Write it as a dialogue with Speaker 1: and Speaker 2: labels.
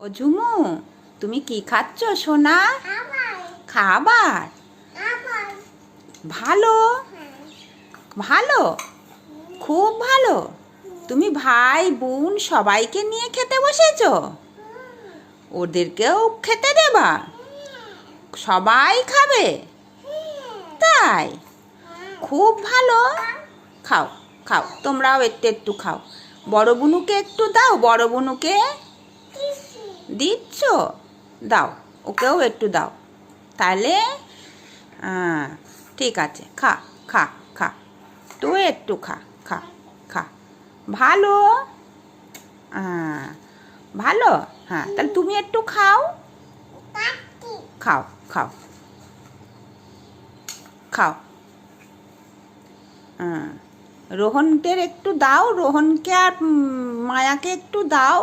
Speaker 1: ও ঝুমু, তুমি কি খাচ্ছ সোনা? খাবার? ভালো ভালো, খুব ভালো। তুমি ভাই বোন সবাইকে নিয়ে খেতে বসেছো? ওদেরকেও খেতে দেবা? সবাই খাবে? তাই? খুব ভালো। খাও খাও, তোমরাও একটু একটু খাও। বড় বুনুকে একটু দাও, বড় বুনুকে দিচ্ছ? দাও, ওকেও একটু দাও। তাহলে ঠিক আছে, খা খা খা, তুই একটু খা খা খা। ভালো, ভালো। হ্যাঁ, তাহলে তুমি একটু খাও। খাও খাও খাও। রোহনদের একটু দাও, রোহনকে আর মায়াকে একটু দাও।